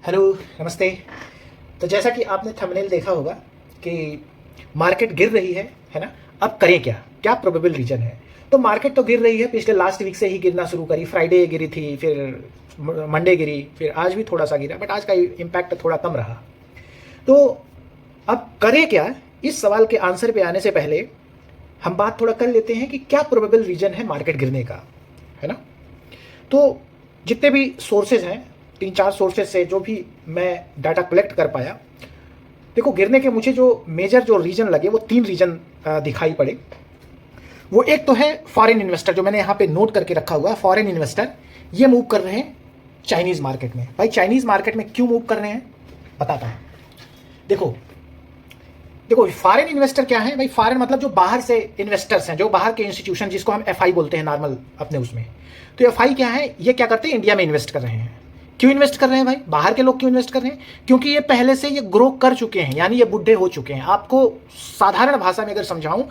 Hello, नमस्ते। तो जैसा कि आपने थंबनेल देखा होगा कि मार्केट गिर रही है ना। अब करें क्या, क्या प्रोबेबल रीजन है। तो मार्केट तो गिर रही है, पिछले लास्ट वीक से ही गिरना शुरू करी। फ्राइडे गिरी थी, फिर मंडे गिरी, फिर आज भी थोड़ा सा गिरा, बट आज का इम्पैक्ट थोड़ा कम रहा। तो अब करें क्या, इस सवाल के आंसर पे आने से पहले हम बात थोड़ा कर लेते हैं कि क्या प्रोबेबल रीजन है मार्केट गिरने का, है ना। तो जितने भी सोर्सेज हैं, 3-4 सोर्सेज से जो भी मैं डाटा कलेक्ट कर पाया, देखो गिरने के मुझे जो मेजर जो रीजन लगे वो 3 रीजन दिखाई पड़े। वो एक तो है फॉरेन इन्वेस्टर, जो मैंने यहाँ पे नोट करके रखा हुआ है। फॉरेन इन्वेस्टर ये मूव कर रहे हैं चाइनीज मार्केट में। भाई चाइनीज मार्केट में क्यों मूव कर रहे हैं बताता हूँ। देखो फॉरेन इन्वेस्टर क्या है भाई। फॉरेन मतलब जो बाहर से इन्वेस्टर्स हैं, जो बाहर के इंस्टीट्यूशन, जिसको हम एफआई बोलते हैं नॉर्मल अपने उसमें। तो एफआई क्या है, ये क्या करते हैं, इंडिया में इन्वेस्ट कर रहे हैं। क्यों इन्वेस्ट कर रहे हैं भाई, बाहर के लोग क्यों इन्वेस्ट कर रहे हैं? क्योंकि ये पहले से ये ग्रो कर चुके हैं, यानी ये बुढ़े हो चुके हैं। आपको साधारण भाषा में अगर समझाऊं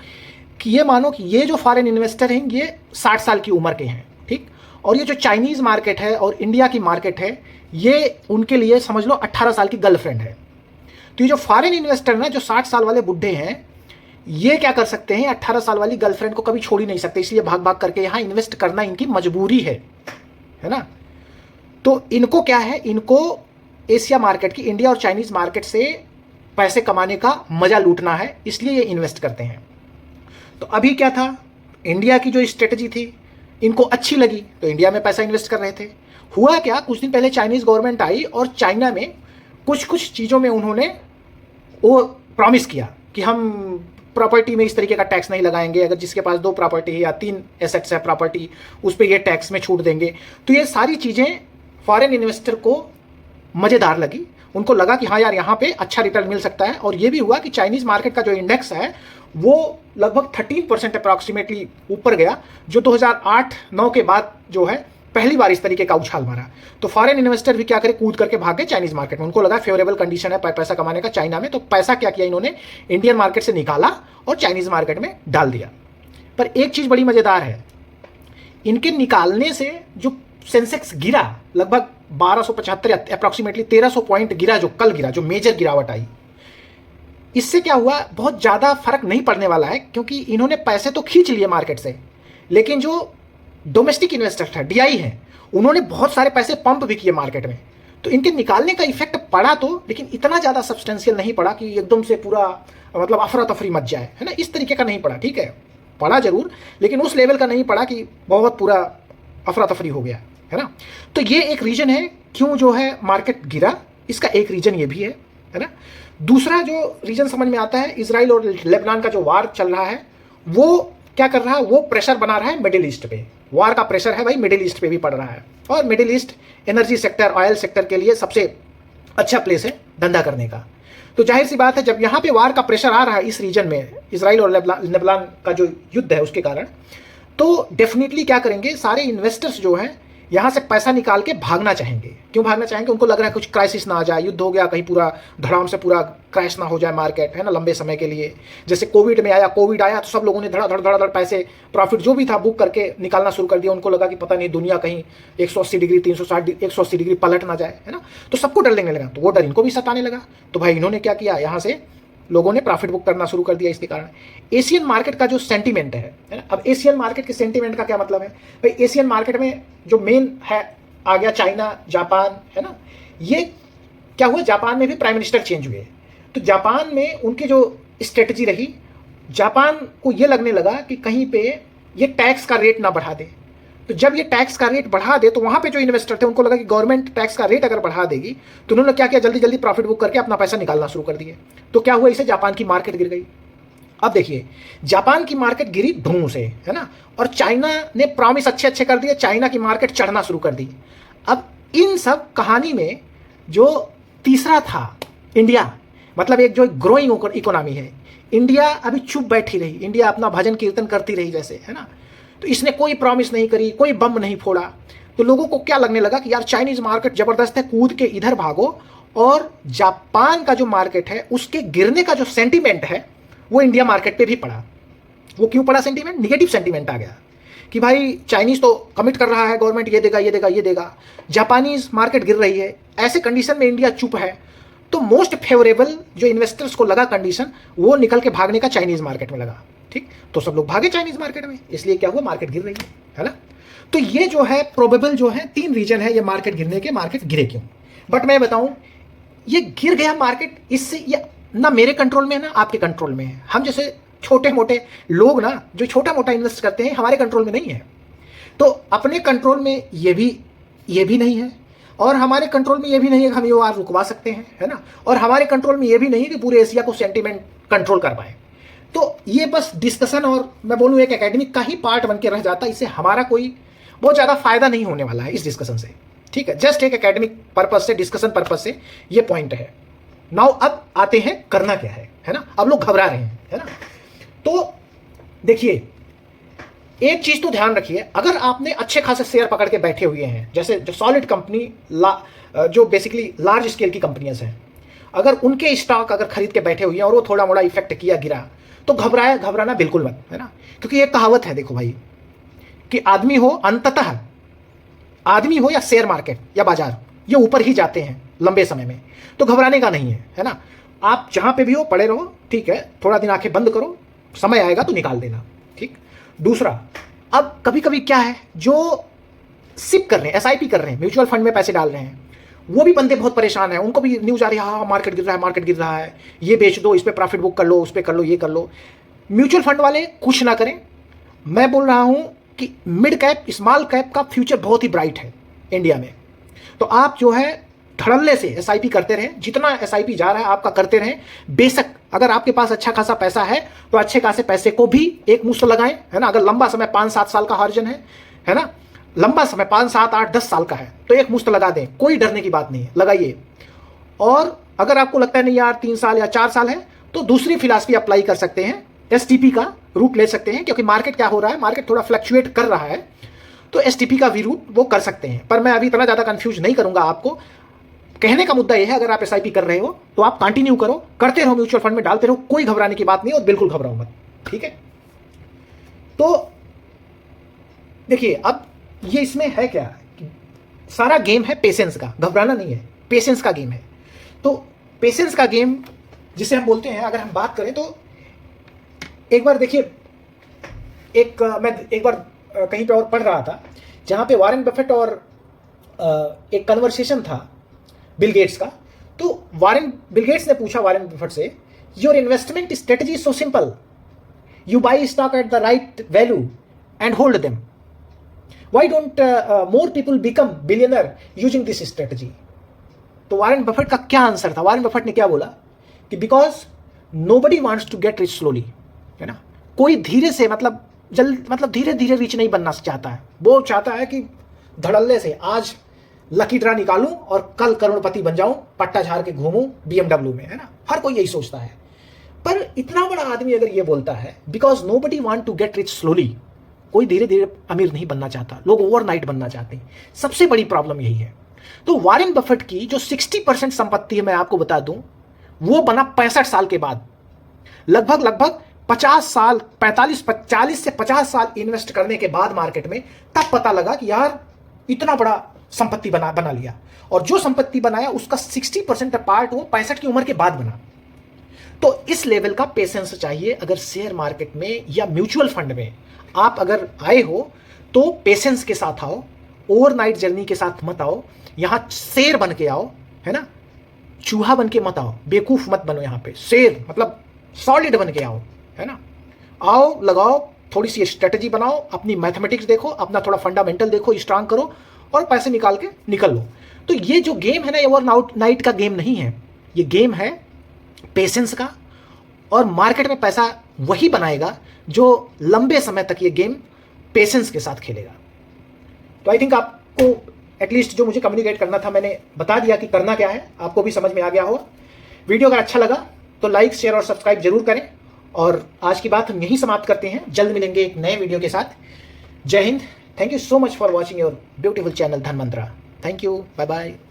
कि ये मानो कि ये जो फॉरेन इन्वेस्टर हैं ये 60 साल की उम्र के हैं, ठीक। और ये जो चाइनीज मार्केट है और इंडिया की मार्केट है, ये उनके लिए समझ लो 18 साल की गर्लफ्रेंड है। तो ये जो फॉरेन इन्वेस्टर ना, जो 60 साल वाले बुढ़े हैं, ये क्या कर सकते हैं, 18 साल वाली गर्लफ्रेंड को कभी छोड़ ही नहीं सकते, इसलिए भाग भाग करके यहाँ इन्वेस्ट करना इनकी मजबूरी है ना। तो इनको क्या है, इनको एशिया मार्केट की, इंडिया और चाइनीज मार्केट से पैसे कमाने का मजा लूटना है, इसलिए ये इन्वेस्ट करते हैं। तो अभी क्या था, इंडिया की जो स्ट्रेटजी थी इनको अच्छी लगी तो इंडिया में पैसा इन्वेस्ट कर रहे थे। हुआ क्या, कुछ दिन पहले चाइनीज गवर्नमेंट आई और चाइना में कुछ चीज़ों में उन्होंने वो प्रॉमिस किया कि हम प्रॉपर्टी में इस तरीके का टैक्स नहीं लगाएंगे, अगर जिसके पास 2 प्रॉपर्टी है या 3 एसेट्स है प्रॉपर्टी, उस पर ये टैक्स में छूट देंगे। तो ये सारी चीज़ें फॉरेन इन्वेस्टर को मज़ेदार लगी, उनको लगा कि हाँ यार यहाँ पे अच्छा रिटर्न मिल सकता है। और ये भी हुआ कि चाइनीज़ मार्केट का जो इंडेक्स है वो लगभग 13% अप्रॉक्सीमेटली ऊपर गया, जो 2008-9 के बाद जो है पहली बार इस तरीके का उछाल मारा। तो फॉरेन इन्वेस्टर भी क्या करे, कूद करके भाग गए चाइनीज मार्केट में। उनको लगा फेवरेबल कंडीशन है पैसा कमाने का चाइना में। तो पैसा क्या किया इन्होंने, इंडियन मार्केट से निकाला और चाइनीज मार्केट में डाल दिया। पर एक चीज़ बड़ी मज़ेदार है, इनके निकालने से जो सेंसेक्स गिरा लगभग 1275 अप्रॉक्सीमेटली 1300 पॉइंट गिरा, जो कल गिरा, जो मेजर गिरावट आई, इससे क्या हुआ, बहुत ज़्यादा फर्क नहीं पड़ने वाला है, क्योंकि इन्होंने पैसे तो खींच लिए मार्केट से, लेकिन जो डोमेस्टिक इन्वेस्टर है, डीआई है, उन्होंने बहुत सारे पैसे पंप भी किए मार्केट में। तो इनके निकालने का इफेक्ट पड़ा तो, लेकिन इतना ज़्यादा सब्सटेंशियल नहीं पड़ा कि एकदम से पूरा मतलब अफरा तफरी मच जाए, है ना। इस तरीके का नहीं पड़ा, ठीक है, पड़ा जरूर, लेकिन उस लेवल का नहीं पड़ा कि बहुत पूरा अफरा तफरी हो गया, है ना। तो ये एक रीजन है क्यों जो है मार्केट गिरा, इसका एक रीजन ये भी है ना। दूसरा जो रीजन समझ में आता है, इजराइल और लेबनान का जो वार चल रहा है, वो क्या कर रहा है, वो प्रेशर बना रहा है मिडिल ईस्ट पे। वार का प्रेशर है भाई मिडिल ईस्ट पे भी पड़ रहा है, और middle east energy sector, oil sector के लिए सबसे अच्छा प्लेस है धंधा करने का। तो जाहिर सी बात है, जब यहाँ पे वार का प्रेशर आ रहा है इस रीजन में, इजराइल और लेबनान का जो युद्ध है उसके कारण, तो डेफिनेटली क्या करेंगे, सारे इन्वेस्टर्स जो हैं यहाँ से पैसा निकाल के भागना चाहेंगे। क्यों भागना चाहेंगे, उनको लग रहा है कुछ क्राइसिस ना आ जाए, युद्ध हो गया कहीं पूरा धड़ाम से पूरा क्रैश ना हो जाए मार्केट, है ना, लंबे समय के लिए। जैसे कोविड आया तो सब लोगों ने धड़ाधड़ पैसे, प्रॉफिट जो भी था बुक करके निकालना शुरू कर दिया। उनको लगा कि पता नहीं दुनिया कहीं 180 डिग्री 180 डिग्री पलट ना जाए, है ना। तो सबको डर लगने लगा, तो वो डर इनको भी सताने लगा। तो भाई इन्होंने क्या किया, यहाँ से लोगों ने प्रॉफिट बुक करना शुरू कर दिया। इसके कारण एशियन मार्केट का जो सेंटीमेंट है ना, अब एशियन मार्केट के सेंटीमेंट का क्या मतलब है भाई, एशियन मार्केट में जो मेन है आ गया चाइना, जापान, है ना। ये क्या हुआ, जापान में भी प्राइम मिनिस्टर चेंज हुए, तो जापान में उनकी जो स्ट्रेटजी रही, जापान को ये लगने लगा कि कहीं पे ये टैक्स का रेट ना बढ़ा दे। तो जब ये टैक्स का रेट बढ़ा दे, तो वहाँ पे जो इन्वेस्टर थे उनको लगा कि गवर्नमेंट टैक्स का रेट अगर बढ़ा देगी, तो उन्होंने क्या किया, जल्दी जल्दी प्रॉफिट बुक करके अपना पैसा निकालना शुरू कर दिए। तो क्या हुआ, इससे जापान की मार्केट गिर गई। अब देखिए, जापान की मार्केट गिरी धूम से, है ना, और चाइना ने प्रॉमिस अच्छे अच्छे कर दिए, चाइना की मार्केट चढ़ना शुरू कर दी। अब इन सब कहानी में जो तीसरा था, इंडिया, मतलब एक जो ग्रोइंग इकोनॉमी है, इंडिया अभी चुप बैठी रही, इंडिया अपना भजन कीर्तन करती रही जैसे, है ना। तो इसने कोई प्रॉमिस नहीं करी, कोई बम नहीं फोड़ा। तो लोगों को क्या लगने लगा कि यार चाइनीज मार्केट जबरदस्त है, कूद के इधर भागो। और जापान का जो मार्केट है उसके गिरने का जो सेंटीमेंट है वो इंडिया मार्केट पे भी पड़ा। वो क्यों पड़ा सेंटीमेंट, निगेटिव सेंटीमेंट आ गया कि भाई चाइनीज़ तो कमिट कर रहा है, गवर्नमेंट ये देगा ये देगा ये देगा, जापानीज मार्केट गिर रही है, ऐसे कंडीशन में इंडिया चुप है, तो मोस्ट फेवरेबल जो इन्वेस्टर्स को लगा कंडीशन, वो निकल के भागने का चाइनीज़ मार्केट में लगा। ठीक, तो सब लोग भागे चाइनीज़ मार्केट में, इसलिए क्या हुआ, मार्केट गिर रही है ना। तो ये जो है प्रोबेबल जो है 3 रीजन है ये मार्केट गिरने के, मार्केट गिरे क्यों। बट मैं बताऊं, ये गिर गया मार्केट, इससे ये ना मेरे कंट्रोल में है ना आपके कंट्रोल में है। हम जैसे छोटे मोटे लोग ना, जो छोटा मोटा इन्वेस्ट करते हैं, हमारे कंट्रोल में नहीं है। तो अपने कंट्रोल में ये भी नहीं है, और हमारे कंट्रोल में ये भी नहीं है कि हम ये वार रुकवा सकते हैं, है ना। और हमारे कंट्रोल में ये भी नहीं है कि पूरे एशिया को सेंटीमेंट कंट्रोल कर पाए। तो ये बस डिस्कशन और मैं बोलूँ एक एकेडमिक का ही पार्ट बन के रह जाता है। इससे हमारा कोई बहुत ज़्यादा फायदा नहीं होने वाला है इस डिस्कशन से। ठीक है, जस्ट एक एकेडमिक पर्पज से, डिस्कशन पर्पज से ये पॉइंट है। नाउ अब आते हैं करना क्या है ना। अब लोग घबरा रहे हैं, है ना। तो देखिए, एक चीज तो ध्यान रखिए, अगर आपने अच्छे खासे शेयर पकड़ के बैठे हुए हैं, जैसे जो सॉलिड कंपनी, जो बेसिकली लार्ज स्केल की कंपनियां हैं, अगर उनके स्टॉक अगर खरीद के बैठे हुए हैं और वो थोड़ा मोड़ा इफेक्ट किया, गिरा, तो घबराना बिल्कुल मत, है ना। क्योंकि एक कहावत है, देखो भाई, कि आदमी हो अंततः, आदमी हो या शेयर मार्केट या बाजार, ये ऊपर ही जाते हैं लंबे समय में। तो घबराने का नहीं है ना। आप जहां पे भी हो पड़े रहो, ठीक है, थोड़ा दिन आंखें बंद करो, समय आएगा तो निकाल देना। ठीक। दूसरा, अब कभी कभी क्या है, जो सिप कर रहे हैं, एसआईपी कर रहे हैं, म्यूचुअल फंड में पैसे डाल रहे हैं, वो भी बंदे बहुत परेशान हैं। उनको भी न्यूज आ रही है, हाँ मार्केट गिर रहा है, मार्केट गिर रहा है, ये बेच दो, इस पर प्रॉफिट बुक कर लो, उस पर कर लो, ये कर लो। म्यूचुअल फंड वाले कुछ ना करें। मैं बोल रहा हूं कि मिड कैप, स्मॉल कैप का फ्यूचर बहुत ही ब्राइट है इंडिया में। तो आप जो है धड़ल्ले से एसआईपी करते रहें, जितना एसआईपी जा रहा है आपका करते रहें। बेशक अगर आपके पास अच्छा खासा पैसा है तो अच्छे खासे पैसे को भी एक मुश्त लगाएं, है ना। अगर लंबा समय 5-7 साल का हॉरिजन है ना, लंबा समय 5, 7, 8, 10 साल का है, तो एक मुश्त लगा दें, कोई डरने की बात नहीं है, लगाइए। और अगर आपको लगता है नहीं यार 3 साल या 4 साल है, तो दूसरी फिलॉसफी अप्लाई कर सकते हैं, एसटीपी का रूट ले सकते हैं। क्योंकि मार्केट क्या हो रहा है, मार्केट थोड़ा फ्लक्चुएट कर रहा है, तो एसटीपी का भी रूट वो कर सकते हैं। पर मैं अभी इतना ज़्यादा कंफ्यूज नहीं करूंगा आपको। कहने का मुद्दा यह है, अगर आप एसआईपी कर रहे हो तो आप कंटिन्यू करो, करते रहो, म्यूचुअल फंड में डालते रहो, कोई घबराने की बात नहीं और बिल्कुल घबराओ मत। ठीक है। तो देखिए, अब ये इसमें है क्या, सारा गेम है पेशेंस का, घबराना नहीं है, पेशेंस का गेम है। तो पेशेंस का गेम जिसे हम बोलते हैं, अगर हम बात करें तो एक बार देखिए, मैं एक बार कहीं पे और पढ़ रहा था, जहां पे वॉरेन बफेट और एक कन्वर्सेशन था बिल गेट्स का। तो बिल गेट्स ने पूछा वॉरेन बफेट से, your investment strategy is so simple, you by stock at the right value and hold them, why don't more people become billionaire using this strategy. तो Warren Buffett का क्या answer था, Warren Buffett ने क्या बोला कि because nobody wants to get rich slowly, है ना। कोई धीरे से मतलब धीरे धीरे रिच नहीं बनना चाहता है, वो चाहता है कि धड़ल्ले से आज लकी ड्रा निकालूं और कल करोड़पति बन जाऊं, पट्टा झाड़ के घूमूं बीएमडब्ल्यू में, है ना। हर कोई यही सोचता है। पर इतना बड़ा आदमी अगर ये बोलता है, because nobody want to get rich slowly, कोई धीरे धीरे अमीर नहीं बनना चाहता, लोग ओवरनाइट बनना चाहते हैं। सबसे बड़ी प्रॉब्लम यही है। तो वॉरेन बफेट की जो 60% संपत्ति है, मैं आपको बता दूं, वो बना 65 साल के बाद। लगभग 50 साल, 40 से 50 साल इन्वेस्ट करने के बाद मार्केट में तब पता लगा कि यार इतना बड़ा संपत्ति बना लिया। और जो संपत्ति बनाया उसका 60% पार्ट वो 65 की उम्र के बाद बना। तो इस लेवल का पेशेंस चाहिए अगर शेयर मार्केट में या म्यूचुअल फंड में आप अगर आए हो, तो पेशेंस के साथ आओ, ओवरनाइट जर्नी के साथ मत आओ, यहां शेर बन के आओ, है ना। चूहा बन के मत आओ, बेवकूफ मत बनो, यहां पे शेर मतलब सॉलिड बन के आओ, है ना। आओ, लगाओ, थोड़ी सी स्ट्रेटजी बनाओ, अपनी मैथमेटिक्स देखो, अपना थोड़ा फंडामेंटल देखो, स्ट्रांग करो और पैसे निकाल के निकल लो। तो ये जो गेम है ना, ये ओवरनाइट का गेम नहीं है, ये गेम है पेशेंस का। और मार्केट में पैसा वही बनाएगा जो लंबे समय तक ये गेम पेशेंस के साथ खेलेगा। तो आई थिंक आपको एटलीस्ट जो मुझे कम्युनिकेट करना था मैंने बता दिया कि करना क्या है, आपको भी समझ में आ गया हो। वीडियो अगर अच्छा लगा तो लाइक, शेयर और सब्सक्राइब जरूर करें। और आज की बात हम यहीं समाप्त करते हैं, जल्द मिलेंगे एक नए वीडियो के साथ। जय Hind. Thank you so much for watching your beautiful channel Dhan Mantra. Thank you. Bye bye.